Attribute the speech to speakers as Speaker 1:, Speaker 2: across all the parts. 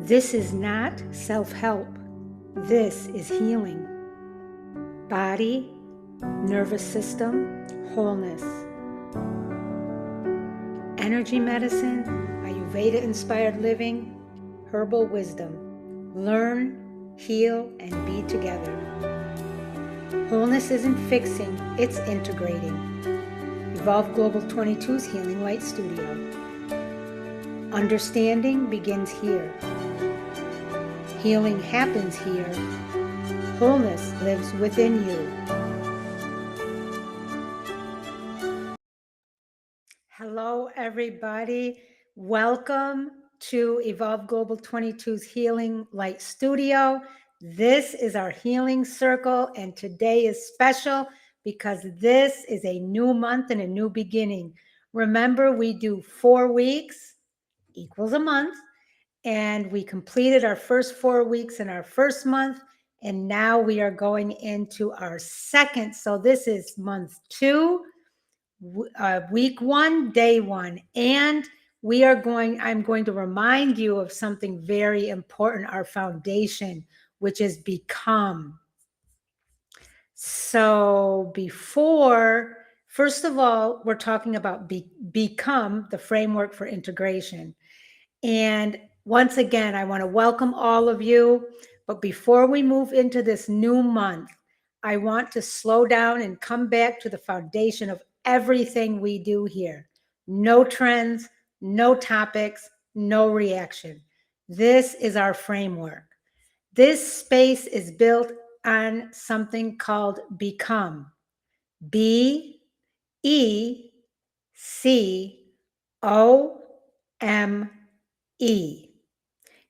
Speaker 1: This is not self-help. This is healing. Body, nervous system, wholeness. Energy medicine, Ayurveda-inspired living, herbal wisdom. Learn, heal, and be together. Wholeness isn't fixing, it's integrating. Evolve Global 22's Healing Light Studio. Understanding begins here. Healing happens here. Wholeness lives within you. Hello, everybody. Welcome to Evolve Global 22's Healing Light Studio. This is our healing circle, and today is special because this is a new month and a new beginning. Remember, we do 4 weeks equals a month, and we completed our first 4 weeks in our first month, and now we are going into our second. So this is month 2. Week 1, day 1, and I'm going to remind you of something very important, our foundation, which is become. So first of all, we're talking about become, the framework for integration. And once again, I want to welcome all of you. But before we move into this new month, I want to slow down and come back to the foundation of everything we do here. No trends, no topics, no reaction. This is our framework. This space is built on something called become. B-E-C-O-M-E.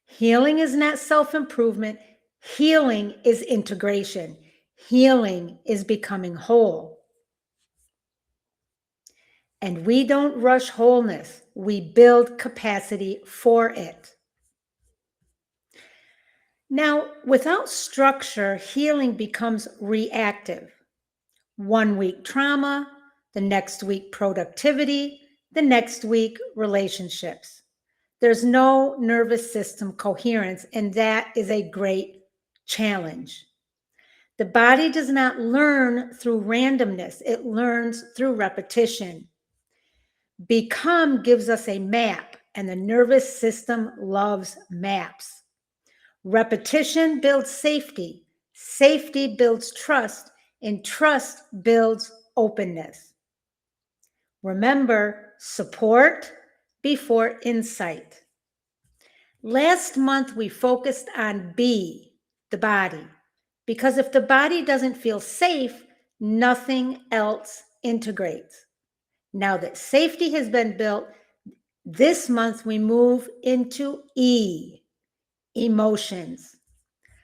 Speaker 1: Healing is not self-improvement. Healing is integration. Healing is becoming whole. And we don't rush wholeness. We build capacity for it. Now, without structure, healing becomes reactive. 1 week trauma, the next week productivity, the next week relationships. There's no nervous system coherence, and that is a great challenge. The body does not learn through randomness. It learns through repetition. Become gives us a map, and the nervous system loves maps. Repetition builds safety. Safety builds trust, and trust builds openness. Remember, support before insight. Last month, we focused on B, the body, because if the body doesn't feel safe, nothing else integrates. Now that safety has been built, this month we move into E, emotions.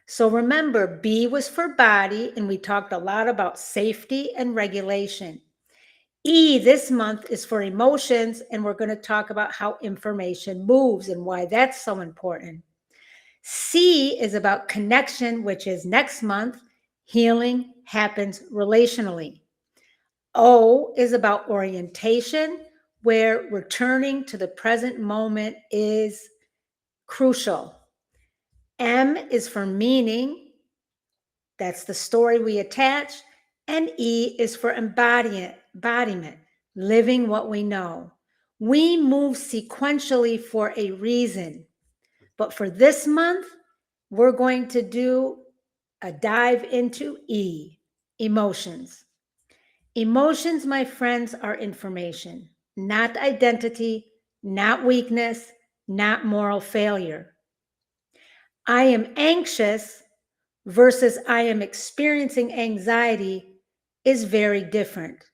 Speaker 1: So remember, B was for body, and we talked a lot about safety and regulation. E this month is for emotions, and we're going to talk about how information moves and why that's so important. C is about connection, which is next month. Healing happens relationally. O is about orientation, where returning to the present moment is crucial. M is for meaning. That's the story we attach. And E is for embodiment, living what we know. We move sequentially for a reason. But for this month, we're going to do a dive into E, emotions. Emotions, my friends, are information, not identity, not weakness, not moral failure. I am anxious versus I am experiencing anxiety is very different.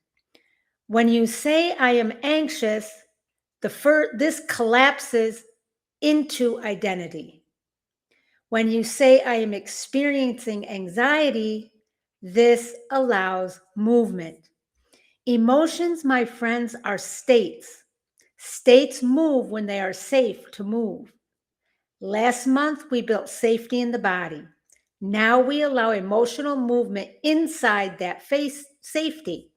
Speaker 1: When you say I am anxious, this collapses into identity. When you say I am experiencing anxiety, this allows movement. Emotions, my friends, are states. States move when they are safe to move. Last month, we built safety in the body. Now we allow emotional movement inside that safety.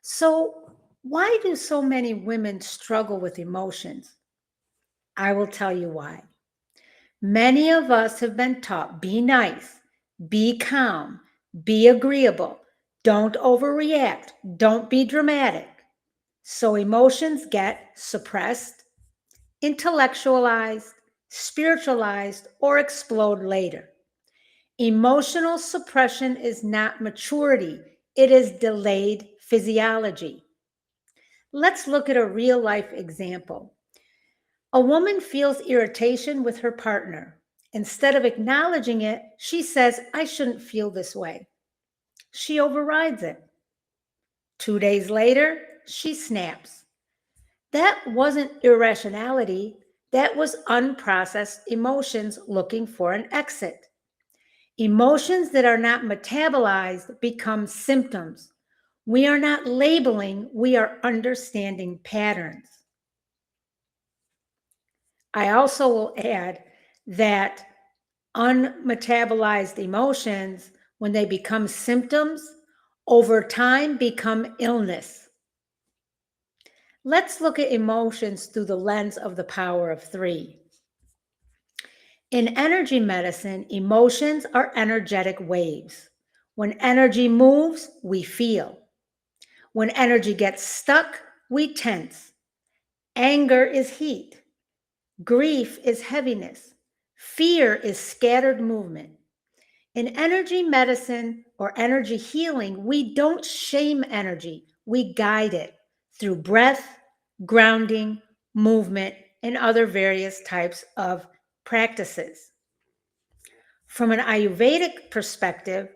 Speaker 1: So why do so many women struggle with emotions? I will tell you why. Many of us have been taught be nice, be calm, be agreeable, don't overreact, don't be dramatic. So emotions get suppressed, intellectualized, spiritualized, or explode later. Emotional suppression is not maturity, it is delayed physiology. Let's look at a real life example. A woman feels irritation with her partner. Instead of acknowledging it, she says, I shouldn't feel this way. She overrides it. 2 days later, she snaps. That wasn't irrationality, that was unprocessed emotions looking for an exit. Emotions that are not metabolized become symptoms. We are not labeling, we are understanding patterns. I also will add that unmetabolized emotions, when they become symptoms, over time become illness. Let's look at emotions through the lens of the power of three. In energy medicine, emotions are energetic waves. When energy moves, we feel. When energy gets stuck, we tense. Anger is heat. Grief is heaviness. Fear is scattered movement. In energy medicine or energy healing, we don't shame energy, we guide it through breath, grounding, movement, and other various types of practices. From an Ayurvedic perspective,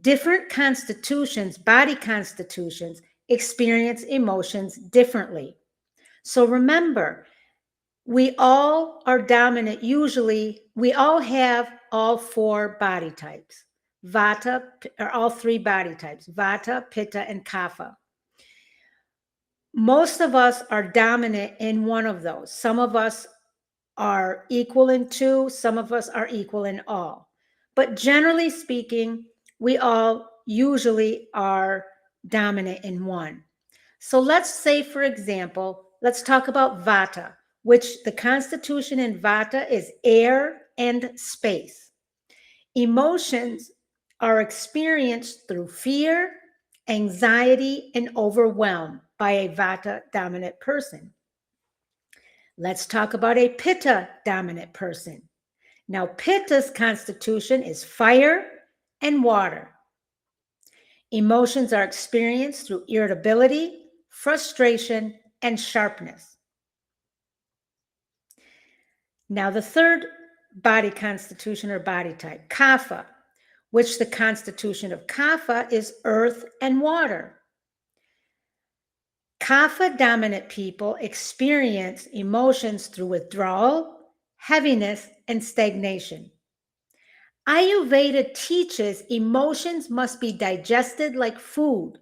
Speaker 1: different constitutions, body constitutions, experience emotions differently. So remember, we all are dominant. Usually, we all have all four body types. Vata, or all three body types, Vata, Pitta, and Kapha. Most of us are dominant in one of those. Some of us are equal in two, some of us are equal in all. But generally speaking, we all usually are dominant in one. So let's say, for example, let's talk about Vata, which the constitution in Vata is air and space. Emotions are experienced through fear, anxiety, and overwhelm by a Vata dominant person. Let's talk about a Pitta dominant person. Now, Pitta's constitution is fire and water. Emotions are experienced through irritability, frustration, and sharpness. Now, the third body constitution or body type, Kapha, which the constitution of Kapha is earth and water. Kapha dominant people experience emotions through withdrawal, heaviness, and stagnation. Ayurveda teaches emotions must be digested like food.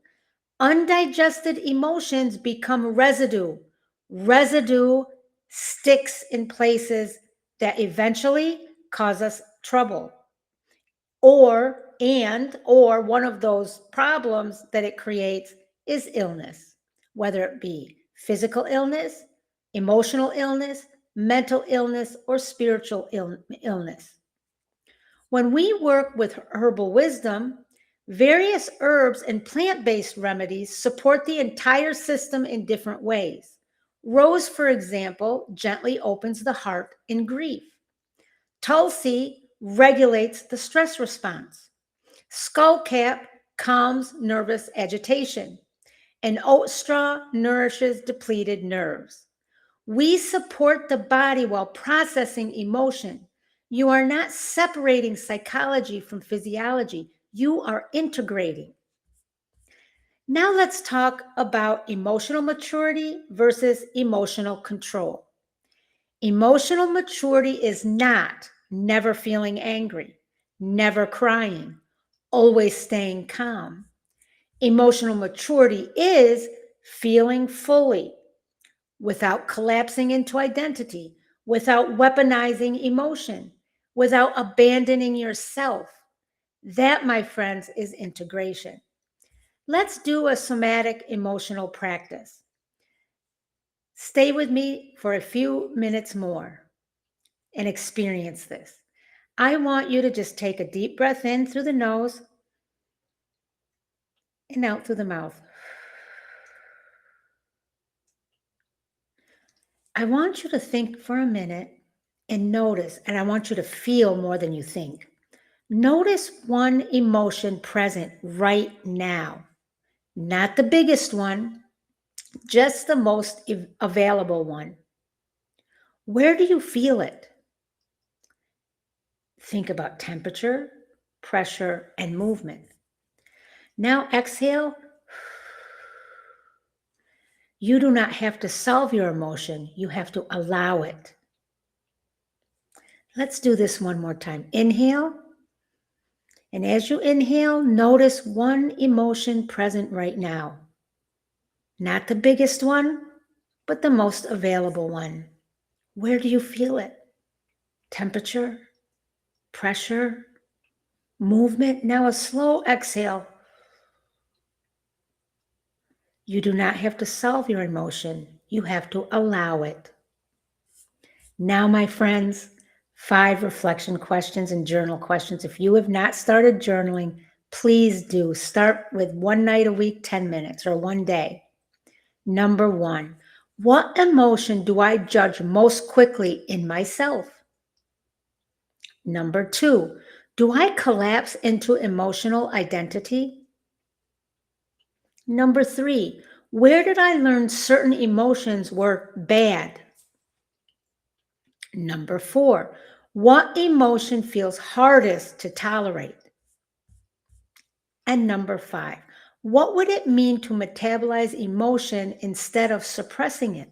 Speaker 1: Undigested emotions become residue. Residue sticks in places that eventually cause us trouble. Or one of those problems that it creates is illness, whether it be physical illness, emotional illness, mental illness, or spiritual illness. When we work with herbal wisdom, various herbs and plant-based remedies support the entire system in different ways. Rose, for example, gently opens the heart in grief. Tulsi regulates the stress response. Skullcap calms nervous agitation. And oat straw nourishes depleted nerves. We support the body while processing emotion. You are not separating psychology from physiology. You are integrating. Now let's talk about emotional maturity versus emotional control. Emotional maturity is not never feeling angry, never crying, always staying calm. Emotional maturity is feeling fully, without collapsing into identity, without weaponizing emotion, without abandoning yourself. That, my friends, is integration. Let's do a somatic emotional practice. Stay with me for a few minutes more. and experience this. I want you to just take a deep breath in through the nose and out through the mouth. I want you to think for a minute and notice, and I want you to feel more than you think. Notice one emotion present right now, not the biggest one, just the most available one. Where do you feel it? Think about temperature, pressure, and movement. Now exhale. You do not have to solve your emotion. You have to allow it. Let's do this one more time. Inhale. And as you inhale, notice one emotion present right now. Not the biggest one, but the most available one. Where do you feel it? Temperature, pressure, movement. Now a slow exhale. You do not have to solve your emotion. You have to allow it. Now, my friends, 5 reflection questions and journal questions. If you have not started journaling, please do. Start with one night a week, 10 minutes, or one day. Number 1, what emotion do I judge most quickly in myself? Number 2, do I collapse into emotional identity? Number 3, where did I learn certain emotions were bad? Number 4, what emotion feels hardest to tolerate? And number 5, what would it mean to metabolize emotion instead of suppressing it?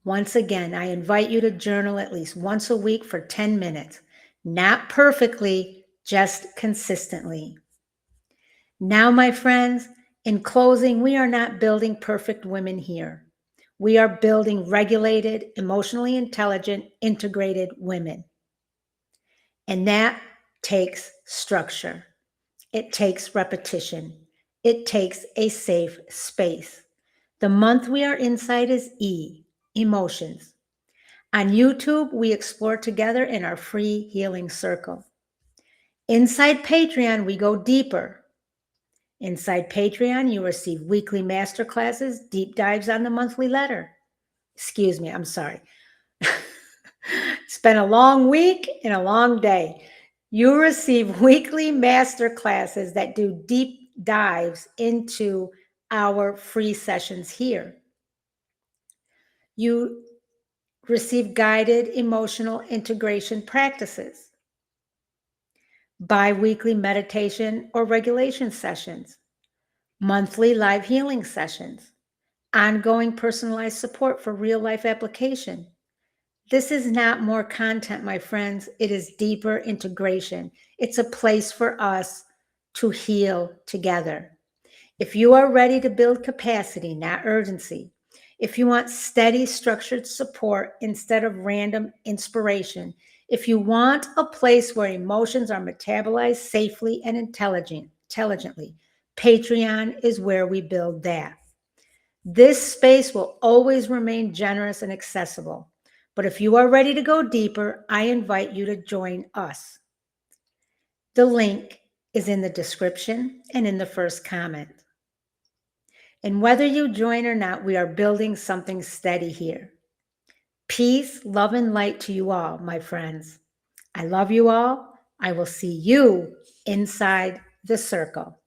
Speaker 1: Once again, I invite you to journal at least once a week for 10 minutes. Not perfectly, just consistently. Now, my friends, in closing, we are not building perfect women here. We are building regulated, emotionally intelligent, integrated women. And that takes structure. It takes repetition. It takes a safe space. The month we are inside is E, emotions. On YouTube, we explore together in our free healing circle. Inside Patreon, we go deeper. Inside Patreon, you receive weekly masterclasses, deep dives on the monthly letter. Excuse me, I'm sorry. It's been a long week and a long day. You receive weekly master classes that do deep dives into our free sessions here. You receive guided emotional integration practices, bi-weekly meditation or regulation sessions, monthly live healing sessions, ongoing personalized support for real-life application. This is not more content, my friends. It is deeper integration. It's a place for us to heal together. If you are ready to build capacity, not urgency, if you want steady, structured support instead of random inspiration, if you want a place where emotions are metabolized safely and intelligently, Patreon is where we build that. This space will always remain generous and accessible. But if you are ready to go deeper, I invite you to join us. The link is in the description and in the first comment. And whether you join or not, we are building something steady here. Peace, love, and light to you all, my friends. I love you all. I will see you inside the circle.